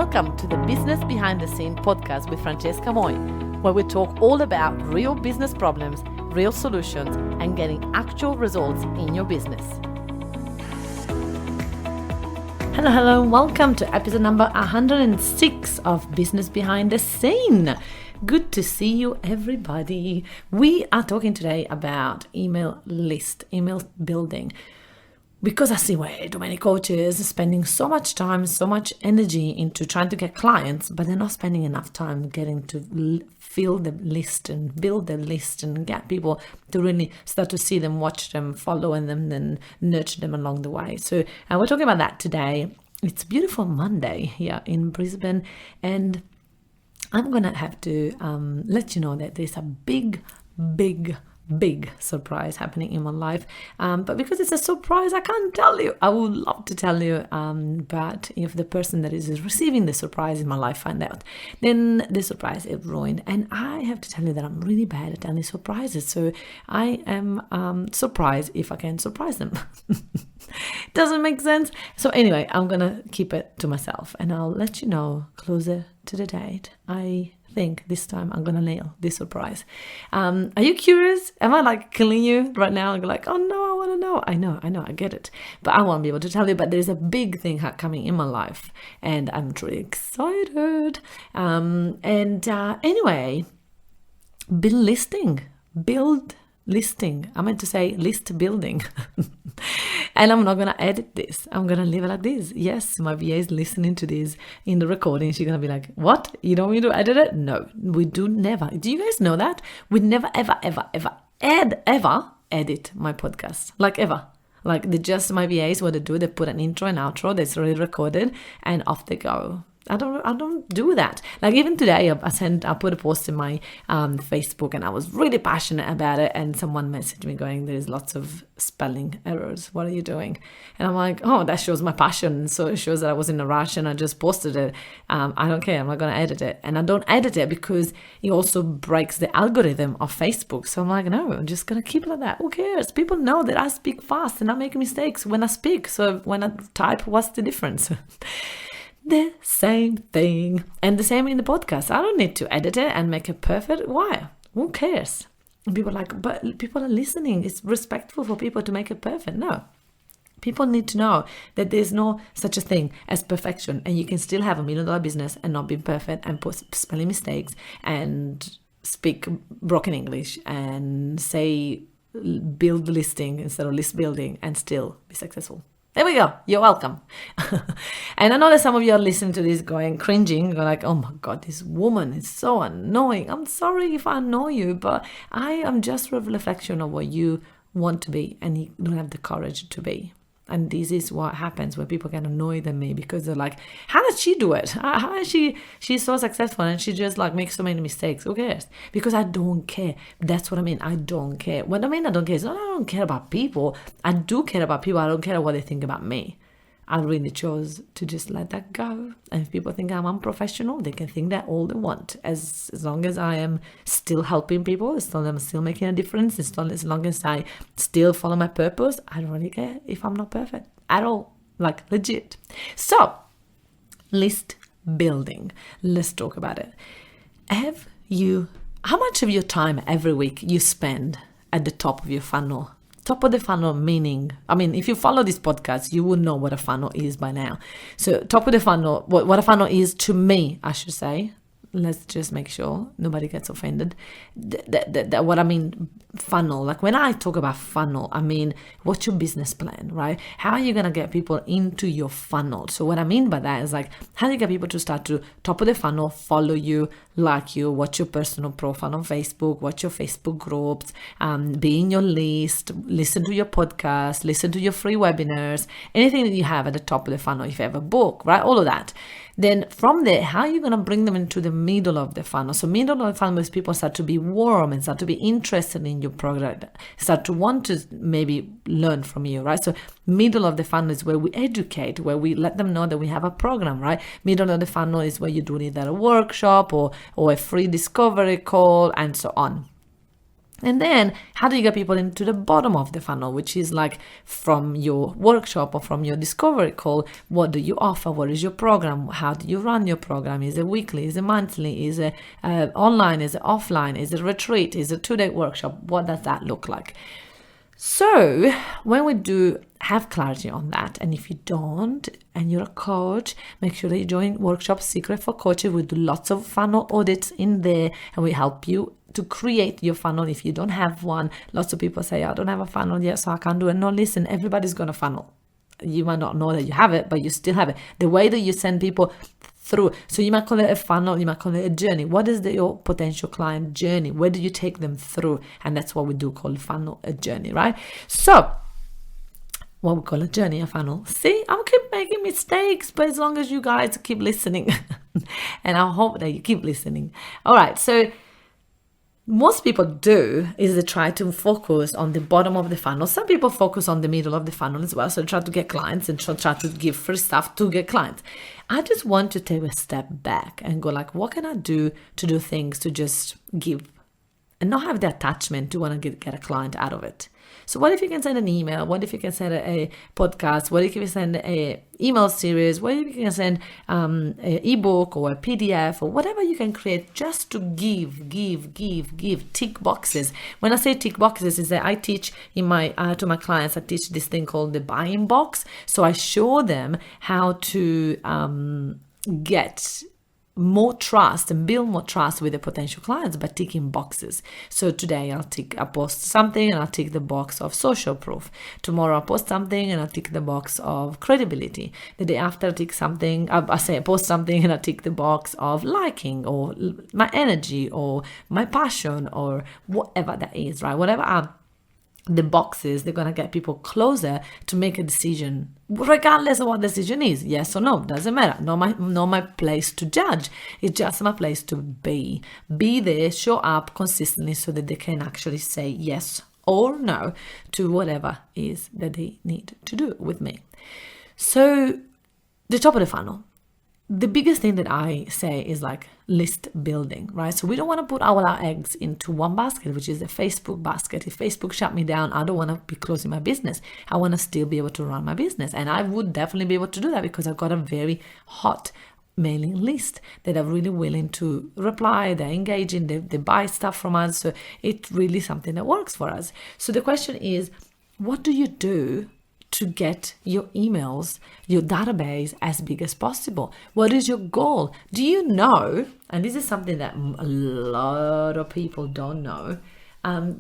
Welcome to the Business Behind the Scene podcast with Francesca Moi, where we talk all about real business problems, real solutions, and getting actual results in your business. Hello, welcome to episode number 106 of Business Behind the Scene. Good to see you, everybody. We are talking today about email building. Because I see way too many coaches spending so much time, so much energy into trying to get clients, but they're not spending enough time getting to fill the list and build the list and get people to really start to see them, watch them, follow them, and nurture them along the way. So we're talking about that today. It's a beautiful Monday here in Brisbane, and I'm going to have to let you know that there's a big surprise happening in my life, but because it's a surprise, I can't tell you. I would love to tell you, but if the person that is receiving the surprise in my life find out, then the surprise is ruined. And I have to tell you that I'm really bad at telling surprises, so I am surprised if I can surprise them. Doesn't make sense. So anyway, I'm gonna keep it to myself, and I'll let you know closer to the date. I think this time I'm gonna nail this surprise. Are you curious? Am I like killing you right now? I'm like, oh no, I want to know. I know, I get it, but I won't be able to tell you. But there's a big thing coming in my life, and I'm truly excited. Anyway, build listing. I meant to say list building. And I'm not going to edit this. I'm going to leave it like this. Yes, my VA is listening to this in the recording. She's going to be like, what? You don't want me to edit it? No, we do never. Do you guys know that? We never, ever edit my podcast. Like ever. Like my VAs, what they do, they put an intro and outro that's already recorded and off they go. I don't do that. Like even today, I put a post in my Facebook, and I was really passionate about it. And someone messaged me going, "There's lots of spelling errors. What are you doing?" And I'm like, "Oh, that shows my passion. So it shows that I was in a rush, and I just posted it. I don't care. I'm not gonna edit it, and I don't edit it because it also breaks the algorithm of Facebook. So I'm like, no, I'm just gonna keep it like that. Who cares? People know that I speak fast and I make mistakes when I speak. So when I type, what's the difference?" The same thing. And the same in the podcast. I don't need to edit it and make it perfect. Why? Who cares? And people are like, but people are listening. It's respectful for people to make it perfect. No. People need to know that there's no such a thing as perfection, and you can still have $1 million business and not be perfect and put spelling mistakes and speak broken English and say build listing instead of list building and still be successful. There we go. You're welcome. And I know that some of you are listening to this cringing, going like, oh my God, this woman is so annoying. I'm sorry if I annoy you, but I am just a reflection of what you want to be and you don't have the courage to be. And this is what happens when people get annoyed at me, because they're like, how does she do it? How is she's so successful and she just like makes so many mistakes? Who cares? Because I don't care. That's what I mean. I don't care. What I mean I don't care is not I don't care about people. I do care about people. I don't care what they think about me. I really chose to just let that go. And if people think I'm unprofessional, they can think that all they want. As long as I am still helping people, as long as I'm still making a difference, as long as I still follow my purpose, I don't really care if I'm not perfect at all. Like legit. So, list building. Let's talk about it. How much of your time every week you spend at the top of your funnel? Top of the funnel meaning, if you follow this podcast, you will know what a funnel is by now. So top of the funnel, what a funnel is to me, I should say. Let's just make sure nobody gets offended. What I mean funnel, like when I talk about funnel, I mean, what's your business plan, right? How are you going to get people into your funnel? So what I mean by that is like, how do you get people to start to top of the funnel, follow you, like you, watch your personal profile on Facebook, watch your Facebook groups, be in your list, listen to your podcast, listen to your free webinars, anything that you have at the top of the funnel, if you have a book, right? All of that. Then from there, how are you going to bring them into the middle of the funnel? So middle of the funnel is people start to be warm and start to be interested in your product, start to want to maybe learn from you, right? So middle of the funnel is where we educate, where we let them know that we have a program, right? Middle of the funnel is where you do either a workshop or a free discovery call and so on. And then how do you get people into the bottom of the funnel, which is like from your workshop or from your discovery call? What do you offer? What is your program? How do you run your program? Is it weekly? Is it monthly? Is it online? Is it offline? Is it a retreat? Is it a 2-day workshop? What does that look like? So when we do have clarity on that, and if you don't, and you're a coach, make sure that you join workshop Secret for Coaches. We do lots of funnel audits in there, and we help you to create your funnel if you don't have one. Lots of people say, I don't have a funnel yet, so I can't do it. No, listen, everybody's got a funnel. You might not know that you have it, but you still have it. The way that you send people through, so you might call it a funnel, you might call it a journey. What is your potential client journey? Where do you take them through? And that's what we do call funnel, a journey, right? So what we call a journey, a funnel. See, I'll keep making mistakes, but as long as you guys keep listening, and I hope that you keep listening. All right, so most people do is they try to focus on the bottom of the funnel. Some people focus on the middle of the funnel as well. So try to get clients and try to give free stuff to get clients. I just want to take a step back and go like, what can I do to do things to just give and not have the attachment to want to get a client out of it? So what if you can send an email? What if you can send a podcast? What if you can send a email series? What if you can send an ebook or a PDF or whatever you can create just to give, tick boxes. When I say tick boxes, is that I teach in my to my clients, I teach this thing called the buying box. So I show them how to get more trust and build more trust with the potential clients by ticking boxes. So today I'll post something and I'll tick the box of social proof. Tomorrow I'll post something and I'll tick the box of credibility. The day after I tick something, I post something and I tick the box of liking or my energy or my passion or whatever that is, right? Whatever the boxes, they're going to get people closer to make a decision, regardless of what the decision is. Yes or no, doesn't matter. Not my place to judge. It's just my place to be there, show up consistently so that they can actually say yes or no to whatever is that they need to do with me. So the top of the funnel, the biggest thing that I say is like list building, right? So we don't want to put all our eggs into one basket, which is the Facebook basket. If Facebook shut me down, I don't want to be closing my business. I want to still be able to run my business. And I would definitely be able to do that because I've got a very hot mailing list that are really willing to reply, they're engaging, they buy stuff from us. So it's really something that works for us. So the question is, what do you do to get your emails, your database as big as possible? What is your goal? Do you know, and this is something that a lot of people don't know,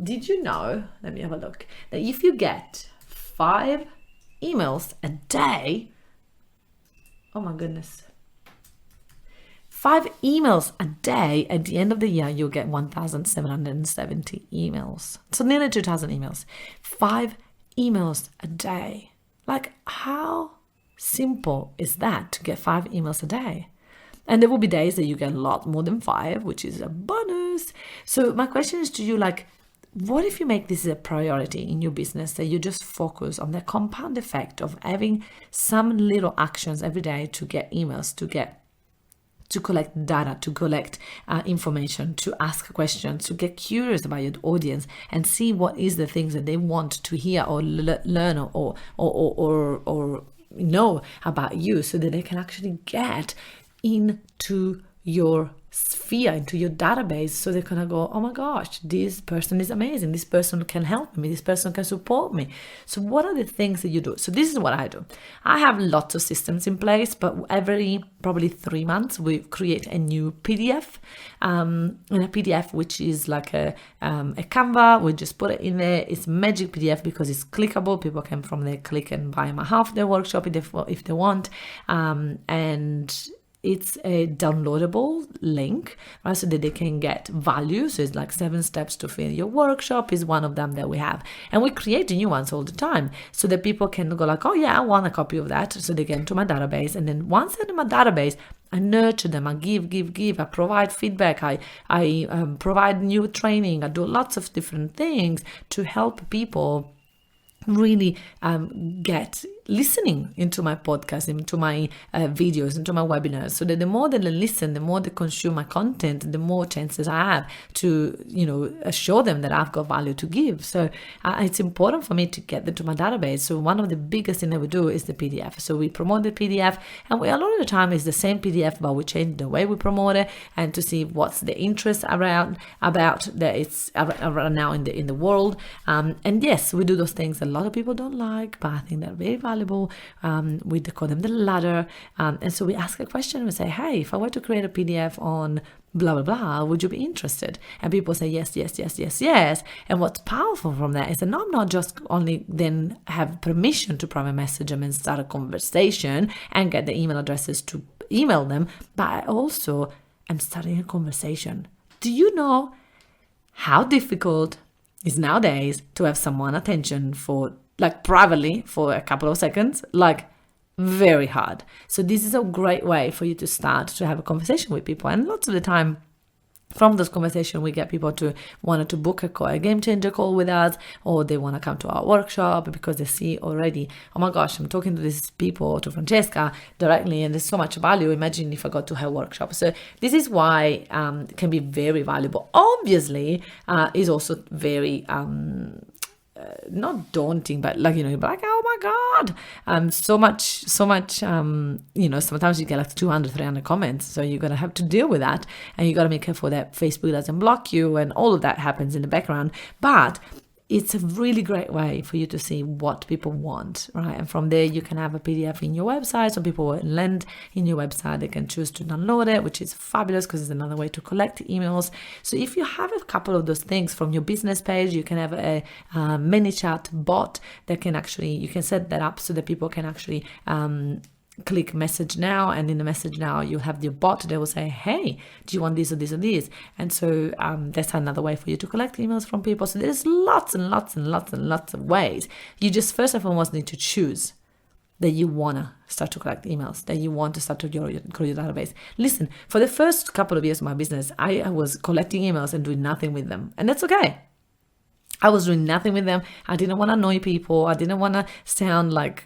did you know, let me have a look, that if you get 5 emails a day, oh my goodness, 5 emails a day, at the end of the year, you'll get 1,770 emails. So nearly 2,000 emails. 5 emails a day. Like, how simple is that to get 5 emails a day? And there will be days that you get a lot more than 5, which is a bonus. So my question is to you, like, what if you make this a priority in your business, that you just focus on the compound effect of having some little actions every day to get emails, to collect data, to collect information, to ask questions, to get curious about your audience and see what is the things that they want to hear or learn or know about you, so that they can actually get into your sphere, into your database, so they're gonna go, oh my gosh, this person is amazing, this person can help me, this person can support me. So what are the things that you do? So this is what I do. I have lots of systems in place, but every probably 3 months we create a new PDF, and a PDF which is like a Canva. We just put it in there. It's magic PDF because it's clickable. People can from there click and buy my half their workshop if they want, and it's a downloadable link, right, so that they can get value. So it's like 7 steps to fill your workshop is one of them that we have. And we create new ones all the time so that people can go like, oh yeah, I want a copy of that. So they get into my database. And then once they're in my database, I nurture them, I give, I provide feedback, I provide new training, I do lots of different things to help people really get listening into my podcast, into my videos, into my webinars, so that the more that they listen, the more they consume my content, the more chances I have to, show them that I've got value to give. So it's important for me to get them to my database. So one of the biggest things that we do is the PDF. So we promote the PDF, and a lot of the time it's the same PDF, but we change the way we promote it and to see what's the interest about that it's around now in the world. And yes, we do those things a lot of people don't like, but I think they're very valuable. We call them the ladder. And so we ask a question and we say, hey, if I were to create a PDF on blah, blah, blah, would you be interested? And people say yes, yes, yes, yes, yes. And what's powerful from that is that I'm not just only then have permission to private message them and start a conversation and get the email addresses to email them, but I also am starting a conversation. Do you know how difficult it is nowadays to have someone attention for, like, privately for a couple of seconds? Like, very hard. So this is a great way for you to start to have a conversation with people. And lots of the time from this conversation, we get people to want to book a game changer call with us, or they want to come to our workshop because they see already, oh my gosh, I'm talking to these people, to Francesca directly, and there's so much value. Imagine if I got to her workshop. So this is why it can be very valuable. Obviously, is also very not daunting, but like, you're like, oh my God, so much, sometimes you get like 200, 300 comments. So you're going to have to deal with that, and you got to make careful that Facebook doesn't block you, and all of that happens in the background. But it's a really great way for you to see what people want, right? And from there, you can have a PDF in your website. So people will land in your website. They can choose to download it, which is fabulous because it's another way to collect emails. So if you have a couple of those things from your business page, you can have a ManyChat bot that can actually, you can set that up so that people can actually click message now, and in the message now you'll have your bot that will say, hey, do you want this or this or this? And so that's another way for you to collect emails from people. So there's lots and lots and lots and lots of ways. You just first and foremost need to choose that you want to start to collect emails, that you want to start to grow your database. Listen, for the first couple of years of my business, I was collecting emails and doing nothing with them, and that's okay. I was doing nothing with them. I didn't want to annoy people. I didn't want to sound like,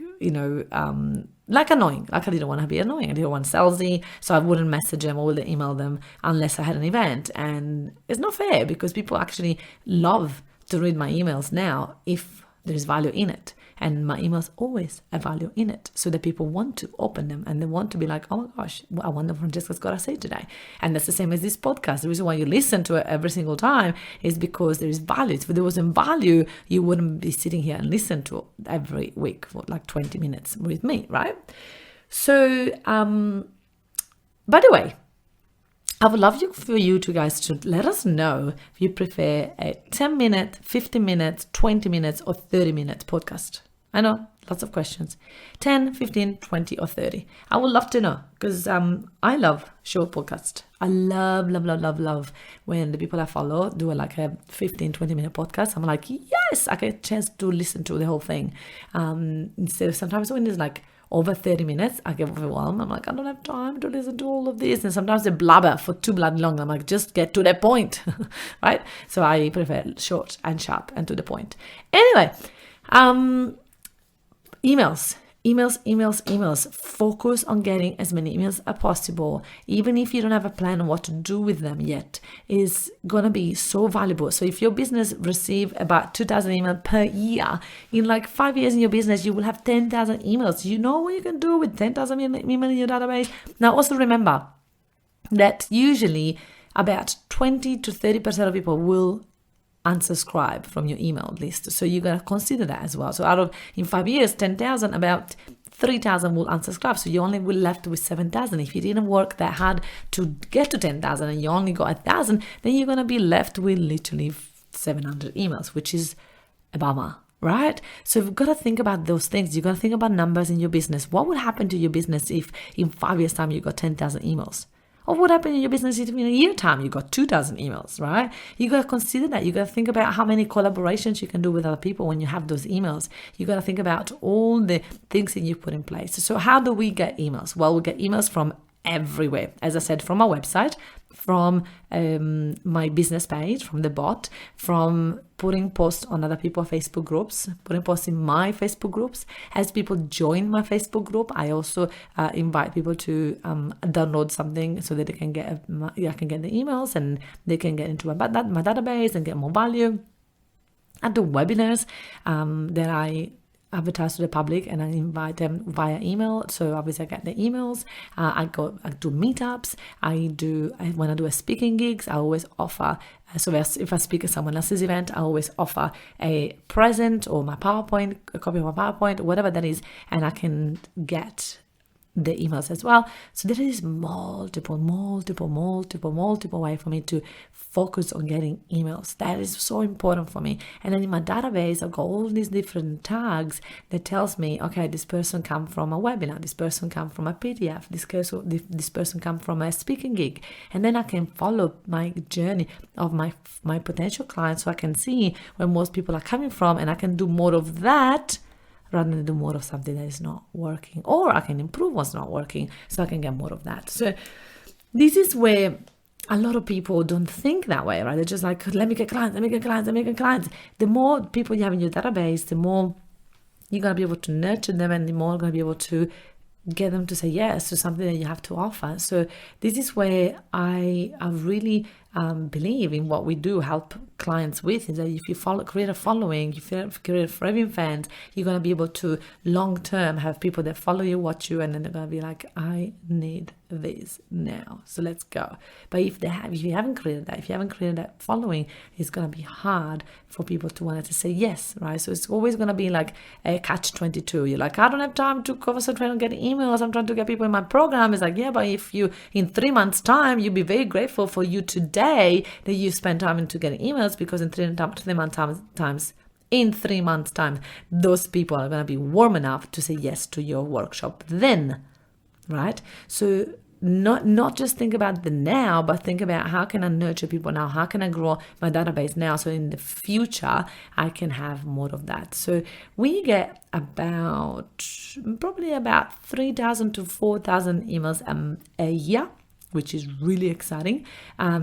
like annoying. Like I didn't want to be annoying. I didn't want salesy. So I wouldn't message them or wouldn't email them unless I had an event. And it's not fair because people actually love to read my emails now if there's value in it. And my emails always have value in it, so that people want to open them and they want to be like, oh my gosh, I wonder what Francesca's got to say today. And that's the same as this podcast. The reason why you listen to it every single time is because there is value. If there wasn't value, you wouldn't be sitting here and listen to it every week for like 20 minutes with me, right? So, by the way, I would love for you to guys to let us know if you prefer a 10-minute, 15 minutes, 20 minutes, or 30-minute podcast. I know, lots of questions. 10, 15, 20, or 30. I would love to know because I love short podcasts. I love when the people I follow do like a 15, 20-minute podcast. I'm like, yes, I get a chance to listen to the whole thing. Instead of sometimes when it's like over 30 minutes, I get overwhelmed. I'm like, I don't have time to listen to all of this. And sometimes they blabber for too bloody long. I'm like, just get to the point, right? So I prefer short and sharp and to the point. Anyway, emails. Focus on getting as many emails as possible. Even if you don't have a plan on what to do with them yet, is going to be so valuable. So if your business receive about 2,000 emails per year, in like 5 years in your business, you will have 10,000 emails. You know what you can do with 10,000 emails in your database? Now, also remember that usually about 20 to 30% of people will unsubscribe from your email list. So you got to consider that as well. So in 5 years, 10,000, about 3,000 will unsubscribe. So you only will left with 7,000. If you didn't work that hard to get to 10,000 and you only got 1,000, then you're going to be left with literally 700 emails, which is a bummer, right? So you've got to think about those things. You've got to think about numbers in your business. What would happen to your business if in 5 years' time you got 10,000 emails? Or what happened in your business if in a year time you got 2,000 emails, right? You got to consider that. You got to think about how many collaborations you can do with other people when you have those emails. You got to think about all the things that you put in place. So how do we get emails? Well, we get emails from everywhere. As I said, from my website, from my business page, from the bot, from putting posts on other people's Facebook groups, putting posts in my Facebook groups. As people join my Facebook group, I also invite people to download something so that they can get I can get the emails and they can get into my database and get more value. I do webinars that I advertise to the public and I invite them via email. So obviously I get the emails. I do meetups. When I do a speaking gigs, I always offer. So if I speak at someone else's event, I always offer a present or my PowerPoint, a copy of my PowerPoint, whatever that is, and I can get the emails as well. So there is multiple way for me to focus on getting emails. That is so important for me. And then in my database, I've got all these different tags that tells me, okay, this person come from a webinar, this person come from a PDF, this person come from a speaking gig. And then I can follow my journey of my potential clients, so I can see where most people are coming from, and I can do more of that rather than do more of something that is not working, or I can improve what's not working so I can get more of that. So this is where a lot of people don't think that way, right? They're just like, let me get clients. The more people you have in your database, the more you're going to be able to nurture them, and the more you're going to be able to get them to say yes to something that you have to offer. So this is where I really believe in what we do help clients with, is that if you create a following, if you create raving fans, you're going to be able to long term have people that follow you, watch you, and then they're going to be like, I need this now, so let's go. But if you haven't created that following, it's going to be hard for people to want to say yes, right? So it's always going to be like a catch-22. You're like, I don't have time to concentrate on getting emails, I'm trying to get people in my program. It's like, yeah, but if you in 3 months time, you'd be very grateful for you today that you spend time into getting emails, because in 3 months time, those people are going to be warm enough to say yes to your workshop then, right? So not just think about the now, but think about, how can I nurture people now? How can I grow my database now, so in the future I can have more of that? So we get probably about 3,000 to 4,000 emails a year, which is really exciting,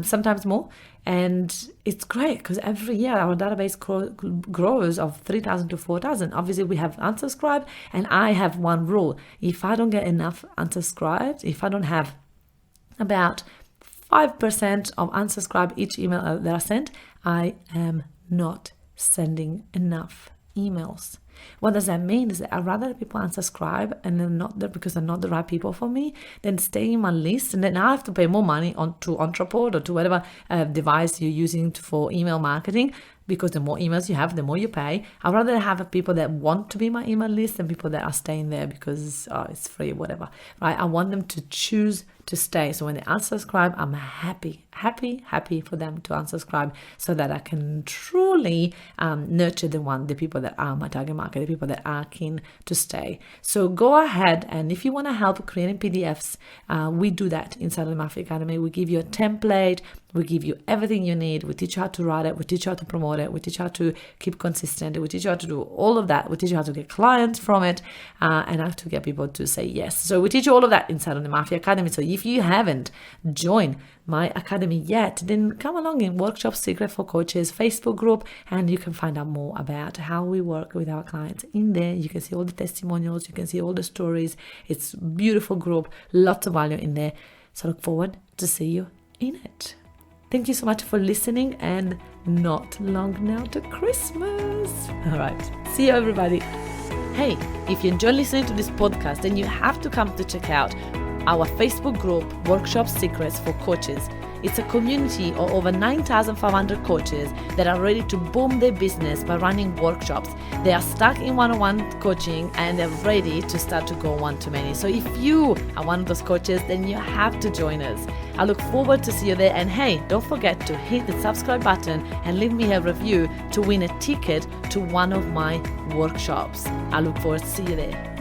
sometimes more. And it's great because every year our database grows of 3,000 to 4,000. Obviously, we have unsubscribed, and I have one rule. If I don't get enough unsubscribed, if I don't have about 5% of unsubscribe each email that I sent, I am not sending enough emails. What does that mean? Is that I'd rather people unsubscribe and they're not there because they're not the right people for me, than stay in my list, and then I have to pay more money to Entreport or to whatever device you're using for email marketing, because the more emails you have, the more you pay. I'd rather have people that want to be my email list than people that are staying there because it's free, whatever, right? I want them to choose to stay. So when they unsubscribe, I'm happy for them to unsubscribe, so that I can truly nurture the people that are my target market, the people that are keen to stay. So go ahead, and if you want to help creating PDFs, we do that inside of the Mafia Academy. We give you a template, we give you everything you need. We teach you how to write it, we teach you how to promote it, we teach you how to keep consistent, we teach you how to do all of that, we teach you how to get clients from it, and how to get people to say yes. So we teach you all of that inside of the Mafia Academy. So if you haven't joined my academy yet, then come along in Workshop Secret for Coaches Facebook group, and you can find out more about how we work with our clients in there. You can see all the testimonials, you can see all the stories. It's a beautiful group, lots of value in there. So look forward to see you in it. Thank you so much for listening, and not long now to Christmas. All right, see you everybody. Hey, if you enjoy listening to this podcast, then you have to come to check out our Facebook group, Workshop Secrets for Coaches. It's a community of over 9,500 coaches that are ready to boom their business by running workshops. They are stuck in one-on-one coaching, and they're ready to start to go one-to-many. So if you are one of those coaches, then you have to join us. I look forward to see you there. And hey, don't forget to hit the subscribe button and leave me a review to win a ticket to one of my workshops. I look forward to see you there.